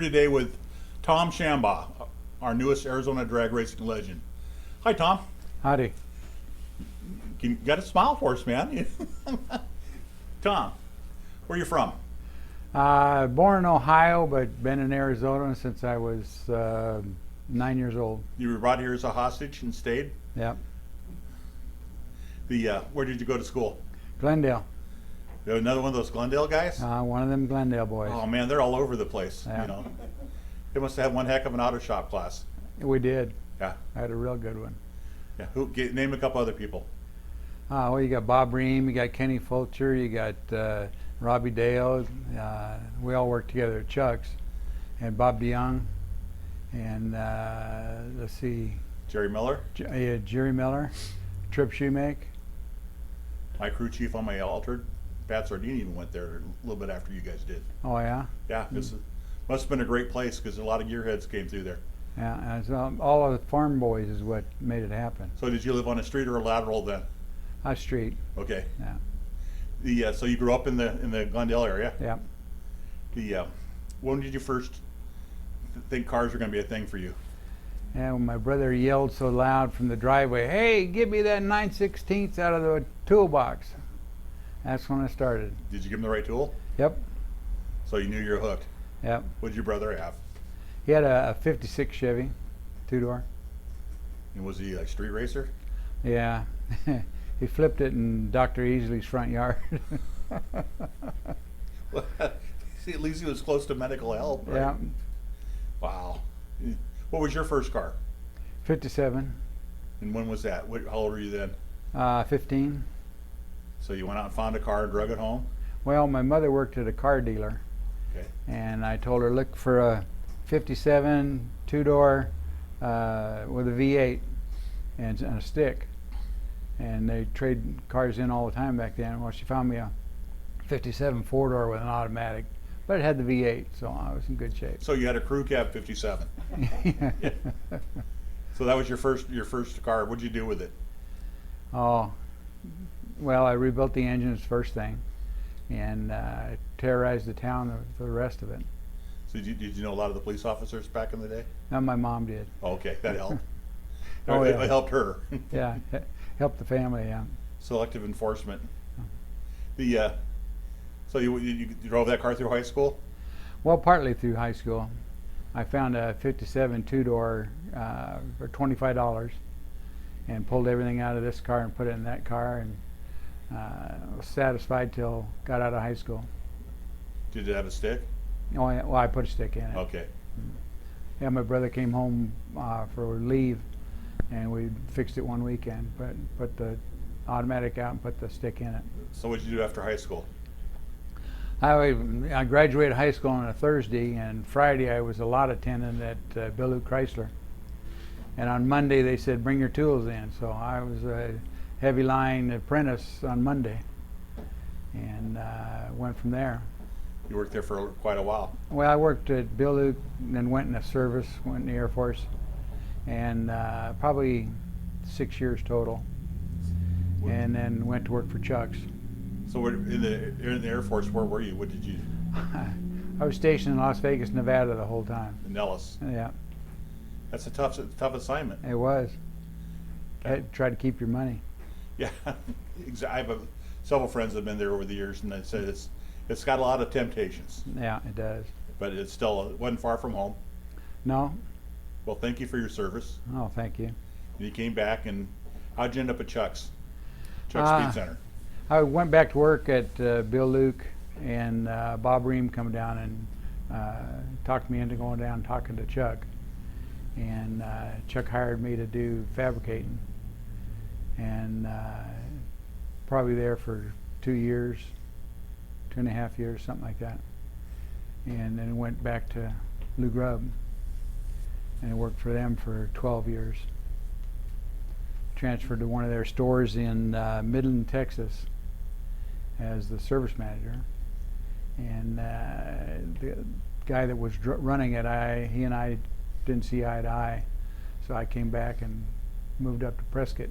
today with Tom Shambaugh, our newest Arizona drag racing legend. Hi, Tom. Howdy. You got a smile for us, man. Tom, where are you from? Born in Ohio, but been in Arizona since I was 9 years old. You were brought here as a hostage and stayed. Yep. Where did you go to school? Glendale. Another one of those Glendale guys? One of them Glendale boys. Oh man, they're all over the place. Yeah. You know, they must have had one heck of an auto shop class. We did. Yeah. I had a real good one. Yeah. Name a couple other people. Well, you got Bob Ream, you got Kenny Fulcher, you got Robbie Dale. We all worked together at Chuck's. And Bob DeYoung. And let's see. Jerry Miller. Jerry Miller. Trip Shoemake. My crew chief on my altered. Pat Sardini even went there a little bit after you guys did. Oh, yeah? Yeah, this must have been a great place because a lot of gearheads came through there. Yeah, and so all of the farm boys is what made it happen. So did you live on a street or a lateral then? A street. Okay. Yeah. So you grew up in the Glendale area. Yeah. When did you first think cars were going to be a thing for you? And when my brother yelled so loud from the driveway, "Hey, give me that 9/16 out of the toolbox." That's when I started. Did you give him the right tool? Yep. So you knew you were hooked. Yep. What did your brother have? He had a 56 Chevy, two-door. And was he like street racer? Yeah. He flipped it in Dr. Easley's front yard. Well, see, at least he was close to medical help, right? Yeah. Wow. What was your first car? 57. And when was that? How old were you then? 15. So you went out and found a car and drug it home? Well, my mother worked at a car dealer. Okay. And I told her, look for a 57 two-door with a V8 and a stick. And they trade cars in all the time back then. Well, she found me a 57 four-door with an automatic, but it had the V8, so I was in good shape. So you had a crew cab 57. Yeah. So that was your first car. What'd you do with it? Oh, well, I rebuilt the engines first thing, and terrorized the town for the rest of it. So did you know a lot of the police officers back in the day? Now my mom did. Oh, okay, that helped. Oh, it yeah. helped her. Yeah, helped the family. Yeah. Selective enforcement. So you drove that car through high school? Well, partly through high school. I found a 57 two-door for $25 and pulled everything out of this car and put it in that car, and was satisfied till got out of high school. Did it have a stick? Oh, yeah, well, I put a stick in it. Okay. Yeah, my brother came home for leave, and we fixed it one weekend, put the automatic out and put the stick in it. So what did you do after high school? I graduated high school on a Thursday, and Friday I was a lot attendant at Bill Luke Chrysler. And on Monday they said, bring your tools in. So I was a heavy line apprentice on Monday, and went from there. You worked there for quite a while. Well, I worked at Bill Luke, then went in the service, went in the Air Force, and probably 6 years total. And then went to work for Chuck's. So in the Air Force, where were you? What did you? I was stationed in Las Vegas, Nevada the whole time. In Nellis. Yeah. That's a tough assignment. It was. Okay. Try to keep your money. Yeah, I have several friends that have been there over the years, and they said it's got a lot of temptations. Yeah, it does. But it wasn't far from home. No. Well, thank you for your service. Oh, thank you. And you came back, and how'd you end up at Chuck's Speed Center? I went back to work at Bill Luke, and Bob Ream come down and talked me into going down and talking to Chuck. And Chuck hired me to do fabricating, and probably there for 2 years, 2.5 years, something like that. And then went back to Lou Grubb and worked for them for 12 years. Transferred to one of their stores in Midland, Texas as the service manager. And the guy that was running it, he and I didn't see eye to eye. So I came back and moved up to Prescott.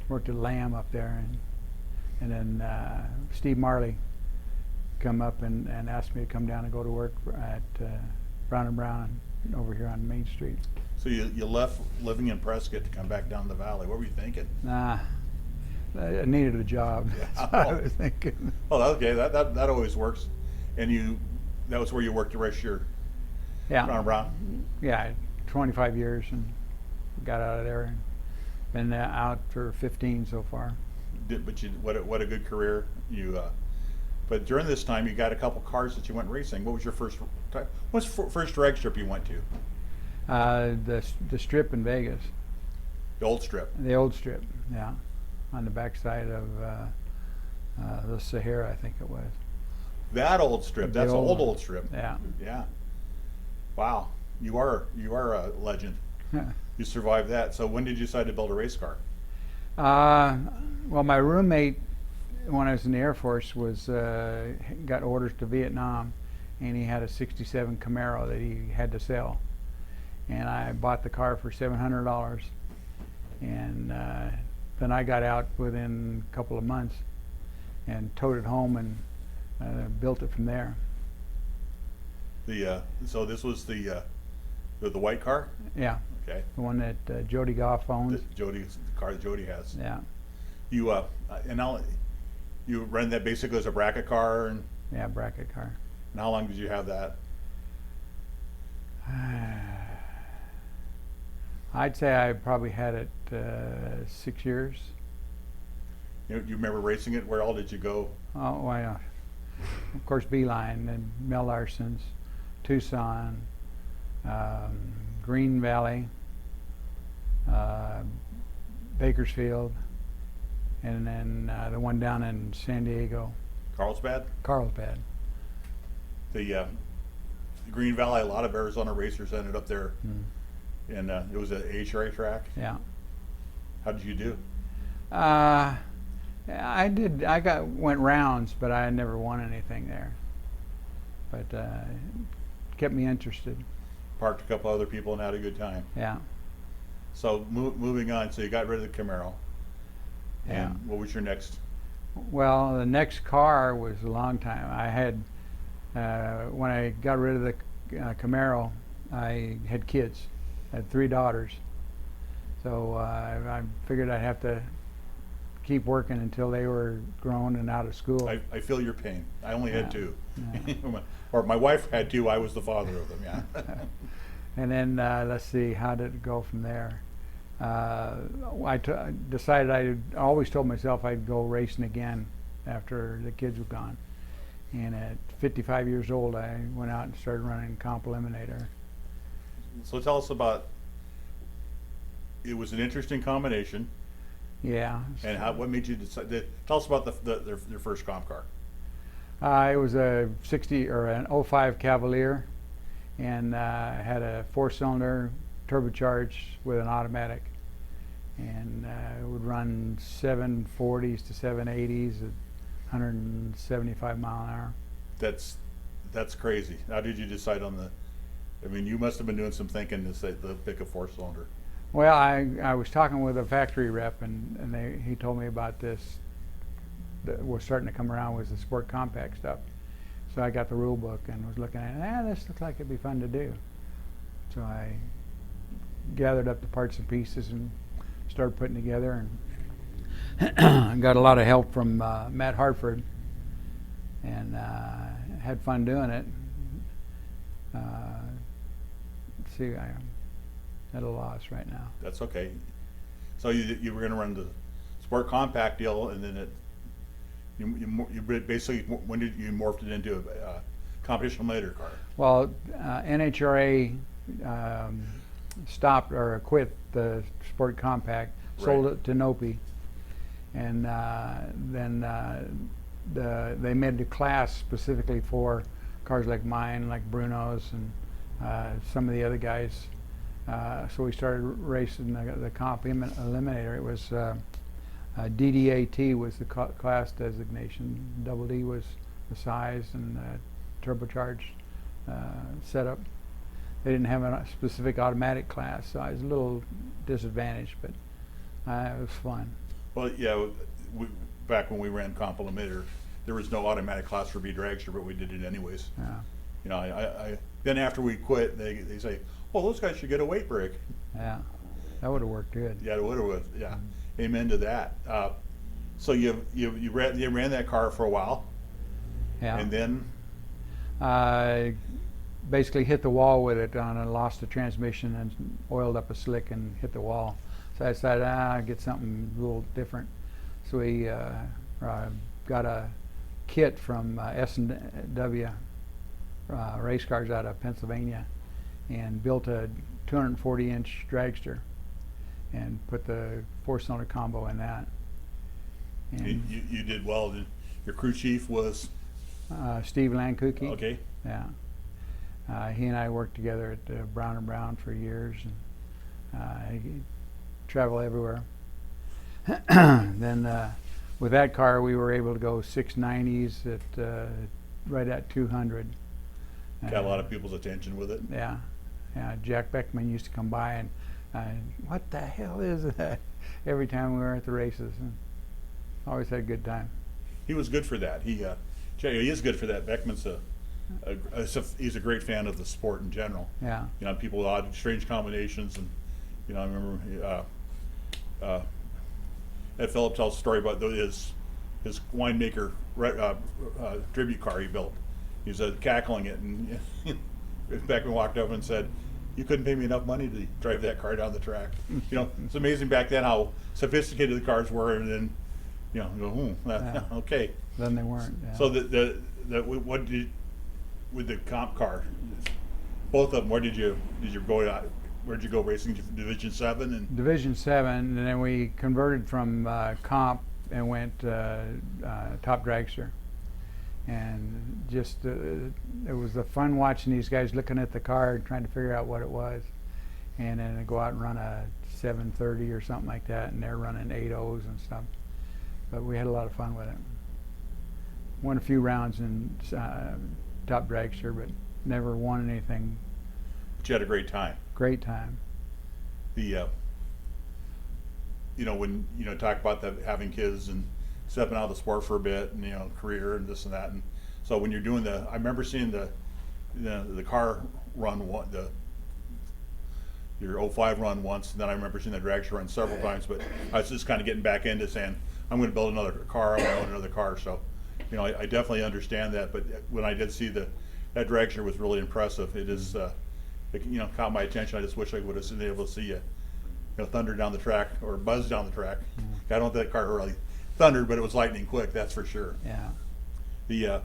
Worked at Lamb up there, and then Steve Marley come up and asked me to come down and go to work at Brown and Brown over here on Main Street. So you left living in Prescott to come back down the valley. What were you thinking? Nah, I needed a job. Yeah. That's what I was thinking. Oh, okay, that always works. And that was where you worked the rest of your Yeah. Brown and Brown? Yeah, 25 years and got out of there and been out for 15 so far. What a good career. But during this time, you got a couple cars that you went racing. What was your first first drag strip you went to? The strip in Vegas, The old strip. the old strip, yeah, on the backside of the Sahara, I think it was. That old strip. The That's old one. old strip. Yeah. Yeah. Wow. You are a legend. You survived that. So when did you decide to build a race car? Well, my roommate, when I was in the Air Force, got orders to Vietnam, and he had a '67 Camaro that he had to sell, and I bought the car for $700, and then I got out within a couple of months, and towed it home and built it from there. So this was the white car. Yeah, Okay. the one that Jody Goff owns. The car that Jody has. Yeah, And now you ran that basically as a bracket car, and yeah, bracket car. how long did you have that? I'd say I probably had it 6 years. You remember racing it? Where all did you go? Oh, well, of course, Beeline and Mel Larson's, Tucson, Green Valley, Bakersfield, and then the one down in San Diego, Carlsbad? Carlsbad. The Green Valley, a lot of Arizona racers ended up there, and it was an HRA track. Yeah. How did you do? Went rounds, but I never won anything there. But kept me interested. Parked a couple other people and had a good time. Yeah. So moving on, so you got rid of the Camaro. Yeah. And what was your next? Well, the next car was a long time. I had, when I got rid of the Camaro, I had kids. I had 3 daughters. So I figured I'd have to keep working until they were grown and out of school. I feel your pain. I only had 2. Yeah. Or my wife had 2. I was the father of them. Yeah. And then let's see, how did it go from there? Decided I always told myself I'd go racing again after the kids were gone. And at 55 years old, I went out and started running Comp Eliminator. So tell us about. It was an interesting combination. Yeah. And what made you decide? Tell us about their first comp car. It was a an 05 Cavalier, and had a 4-cylinder turbocharged with an automatic, and it would run 740s to 780s at 175 mile an hour. That's crazy. How did you decide on the? I mean, you must have been doing some thinking to pick a 4-cylinder. Well, I was talking with a factory rep, and he told me about this that was starting to come around, was the sport compact stuff. So I got the rule book and was looking at it. This looks like it'd be fun to do. So I gathered up the parts and pieces and started putting together, and got a lot of help from Matt Hartford, and had fun doing it. Let's see, I'm at a loss right now. That's okay. So you were going to run the sport compact deal, and then you basically, when did you morphed it into a competition later car? Well, NHRA stopped or quit the sport compact, sold it to Nopi, and then they made the class specifically for cars like mine, like Bruno's, and some of the other guys. So we started racing the Comp Eliminator. It was DDAT was the class designation. Double D was the size and turbocharged setup. They didn't have a specific automatic class, so I was a little disadvantaged, but it was fun. Well, yeah, back when we ran Comp Eliminator, there was no automatic class for B dragster, but we did it anyways. Yeah. You know, then after we quit, they say, "Oh, those guys should get a weight break." Yeah, that would have worked good. Yeah, it would have. Yeah, amen to that. So you ran that car for a while, Yeah. and then I basically hit the wall with it on and lost the transmission and oiled up a slick and hit the wall. So I decided, I'd get something a little different. So we got a kit from S&W race cars out of Pennsylvania and built a 240-inch dragster and put the 4-cylinder combo in that. And you did well. Your crew chief was Steve Lankuki. okay. Yeah. He and I worked together at Brown & Brown for years, and he traveled everywhere. Then with that car, we were able to go 690s at right at 200. Got a lot of people's attention with it. Yeah. Yeah. Jack Beckman used to come by and, what the hell is that? Every time we were at the races, and always had a good time. He was good for that. He is good for that. Beckman's he's a great fan of the sport in general. Yeah. You know, people with odd, strange combinations, and you know, I remember Ed Phillips tells a story about his winemaker tribute car he built. He was cackling it, and Beckman walked up and said, "You couldn't pay me enough money to drive that car down the track." You know, it's amazing back then how sophisticated the cars were, and then you know, you go, Yeah. okay. Then they weren't. Yeah. So what did with the comp car? Both of them. Where did you go? Where'd you go racing? Division 7 and Division 7, and then we converted from comp and went top dragster. And just it was the fun watching these guys looking at the car and trying to figure out what it was. And then I go out and run a 730 or something like that, and they're running 8.0s and stuff. But we had a lot of fun with it. Won a few rounds in top dragster, but never won anything. but you had a great time. Great time. The you know, when you know, talk about having kids and stepping out of the sport for a bit, and you know, career and this and that, and so when you're doing I remember seeing the car run your 05 run once, and then I remember seeing the dragster run several times, but I was just kind of getting back into saying, I'm going to build another car, I'm going to own another car. So, you know, I definitely understand that, but when I did see that dragster was really impressive. It is, it, you know, caught my attention. I just wish I would have been able to see you know, thunder down the track or buzz down the track. I don't think that car really thundered, but it was lightning quick, that's for sure. Yeah.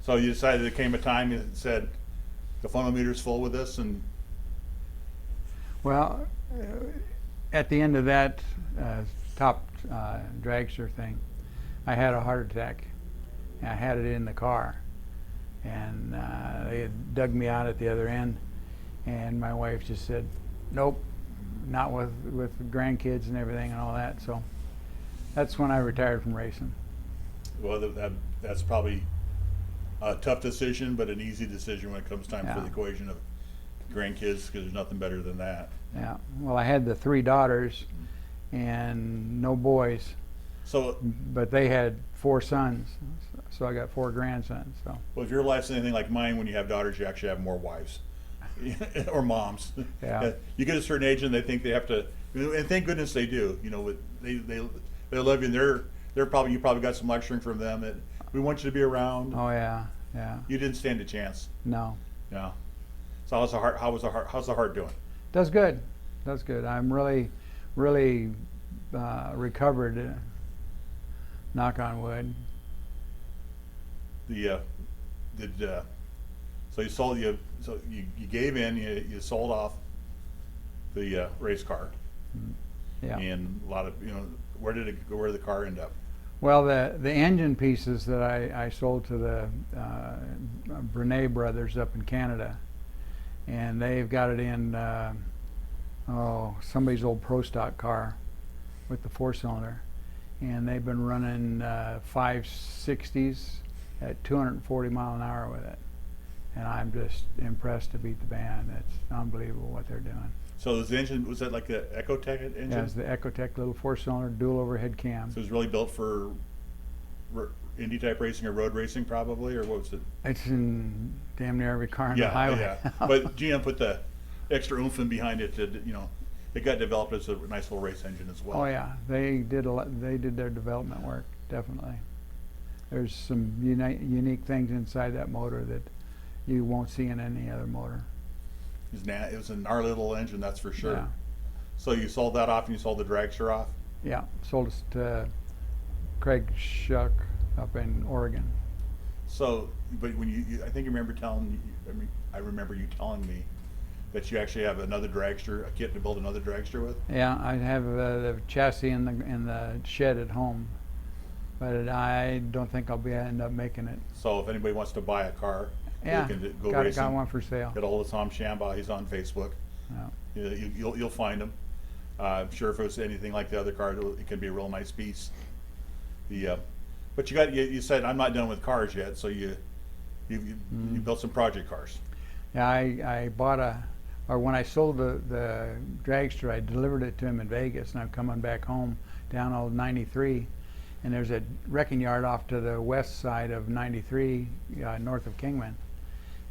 So you decided there came a time you said the phonometer's full with this, and Well, at the end of that top dragster thing, I had a heart attack. And I had it in the car, and they had dug me out at the other end, and my wife just said, "Nope, not with grandkids and everything and all that." So that's when I retired from racing. well, that's probably a tough decision, but an easy decision when it comes time for Yeah. the equation of grandkids, because there's nothing better than that. Yeah. Well, I had the 3 daughters and no boys, So, but they had 4 sons, so I got 4 grandsons. So well, if your life's anything like mine, when you have daughters, you actually have more wives or moms. Yeah. You get a certain age and they think they have to, and thank goodness they do. You know, they love you, and they're probably, you probably got some lecturing from them that we want you to be around. oh yeah, yeah. You didn't stand a chance. No. Yeah. So how's the heart doing? Does good. Does good. I'm really recovered. Knock on wood. So you gave in. You sold off the race car, Yeah. and a lot of, you know, where did the car end up? Well, the engine pieces that I sold to the Brené brothers up in Canada, and they've got it in somebody's old Pro Stock car with the 4-cylinder, and they've been running 560s at 240 mile an hour with it, and I'm just impressed to beat the band. It's unbelievable what they're doing. So this engine, was that like the Ecotec engine? Yeah, it's the Ecotec little 4-cylinder dual overhead cam. So it was really built for Indy type racing or road racing probably, or what was it? It's in damn near every car on the highway. Yeah. But GM put the extra oomph in behind it to, it got developed as a nice little race engine as well. Oh yeah, they did a lot. They did their development work, definitely. There's some unique things inside that motor that you won't see in any other motor. It was a gnarly little engine, that's for sure. Yeah. So you sold that off and you sold the dragster off? Yeah, sold it to Craig Shuck up in Oregon. So, but when I think you remember I remember you telling me that you actually have another dragster, a kit to build another dragster with? Yeah, I have the chassis in the shed at home, but I don't think I'll end up making it. So if anybody wants to buy a car, Yeah, they can go got racing. one for sale. Get a hold of Tom Shambaugh, he's on Facebook. Yeah. You'll find him. I'm sure if it was anything like the other car, it can be a real nice piece. But you said I'm not done with cars yet, so you built some project cars. Yeah, I bought when I sold the dragster, I delivered it to him in Vegas, and I'm coming back home down old 93, and there's a wrecking yard off to the west side of 93, north of Kingman.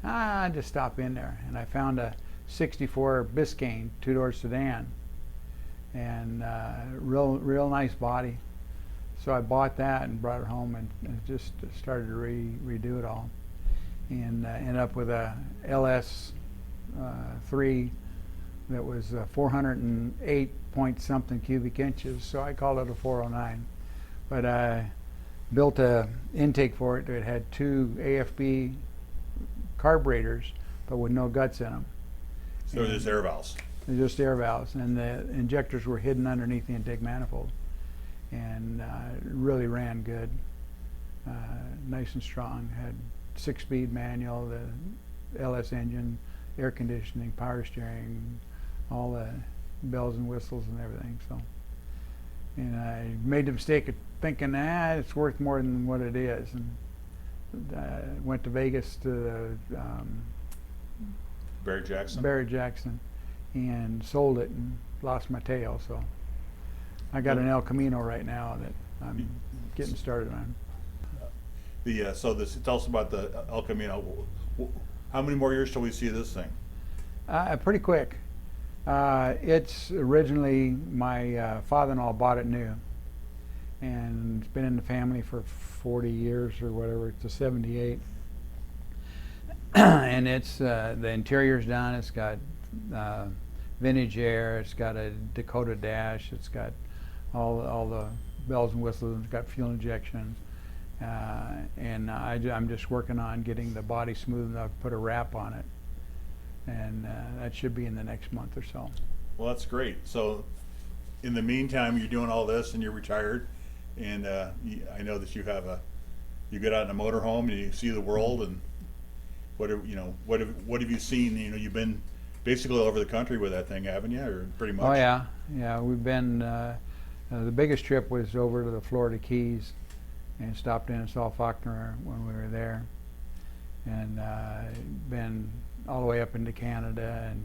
I just stopped in there, and I found a 64 Biscayne two-door sedan, and real nice body. So I bought that and brought it home and just started to redo it all, and ended up with a LS 3 that was 408 point something cubic inches. So I called it a 409. But I built a intake for it that had two AFB carburetors, but with no guts in them. So there's air valves. They're just air valves, and the injectors were hidden underneath the intake manifold, and it really ran good, nice and strong. Had 6-speed manual, the LS engine, air conditioning, power steering, all the bells and whistles and everything. So, and I made the mistake of thinking, it's worth more than what it is, and went to Vegas to Barrett Jackson, and sold it and lost my tail. So I got an El Camino right now that I'm getting started on. Tell us about the El Camino. How many more years till we see this thing? Pretty quick. It's originally my father-in-law bought it new, and it's been in the family for 40 years or whatever. It's a 78. And it's the interior's done. It's got vintage air. It's got a Dakota dash. It's got all the bells and whistles. It's got fuel injection. And I'm just working on getting the body smooth enough to put a wrap on it, and that should be in the next month or so. Well, that's great. So in the meantime, you're doing all this and you're retired, and I know that you get out in a motorhome and you see the world, and what have you seen? You've been basically all over the country with that thing, haven't you, or pretty much? Oh yeah, we've been, the biggest trip was over to the Florida Keys, and stopped in and saw Faulkner when we were there, and been all the way up into Canada and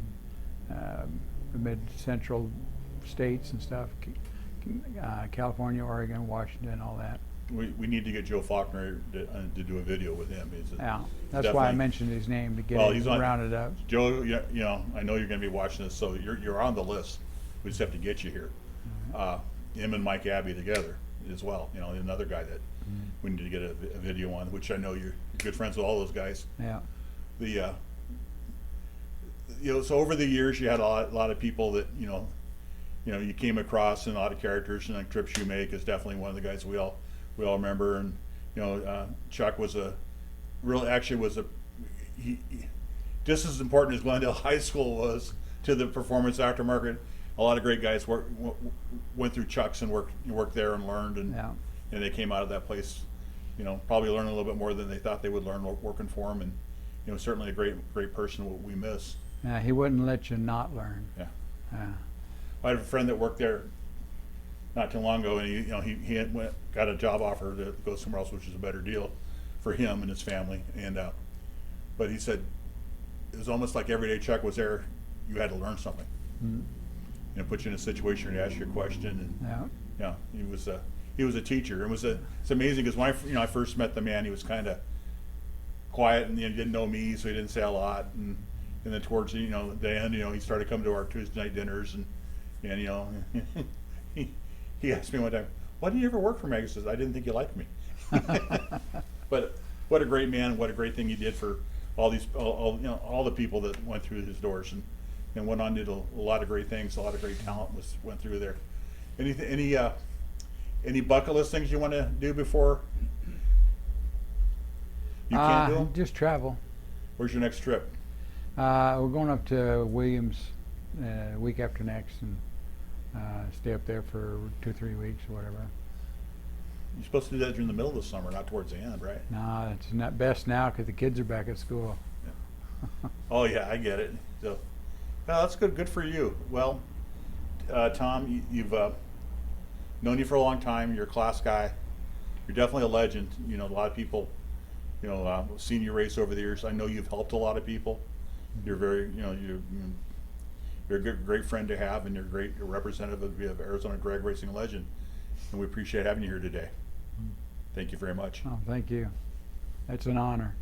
the mid-central states and stuff, California, Oregon, Washington, all that. We need to get Joe Faulkner to do a video with him. Yeah, that's why I mentioned his name, to get him rounded up. Joe, I know you're going to be watching this, so you're on the list. We just have to get you here. Him and Mike Abbey together as well. Another guy that we need to get a video on, which I know you're good friends with all those guys. Yeah. So over the years, you had a lot of people that you came across, and a lot of characters, and like Trip Shoemake is definitely one of the guys we all remember. And Chuck was he just as important as Glendale High School was to the performance aftermarket. A lot of great guys went through Chuck's and worked there and learned, and they came out of that place, probably learning a little bit more than they thought they would learn working for him. And certainly a great person we miss. Yeah, he wouldn't let you not learn. Yeah. Yeah. I had a friend that worked there not too long ago, and he got a job offer to go somewhere else, which is a better deal for him and his family. And but he said it was almost like every day Chuck was there, you had to learn something. Mm-hmm. Put you in a situation to ask you a question, and he he was a teacher. It's amazing because when I first met the man, he was kind of quiet and didn't know me, so he didn't say a lot. And then towards the end, he started coming to our Tuesday night dinners, and he asked me one time, "Why did you ever work for me?" I says, "I didn't think you liked me." But what a great man! What a great thing he did for all the people that went through his doors, and went on to do a lot of great things. A lot of great talent went through there. Any bucket list things you want to do before you can't do them? Just travel. Where's your next trip? We're going up to Williams week after next, and stay up there for 2-3 weeks or whatever. You're supposed to do that during the middle of the summer, not towards the end, right? No, it's not best now because the kids are back at school. Oh yeah, I get it. So, well, that's good. Good for you. Well, Tom, you've known you for a long time. You're a class guy. You're definitely a legend. A lot of people, seen you race over the years. I know you've helped a lot of people. You're very, you're a great friend to have, and you're a great representative of Arizona drag racing legend. And we appreciate having you here today. Thank you very much. Oh, thank you. It's an honor.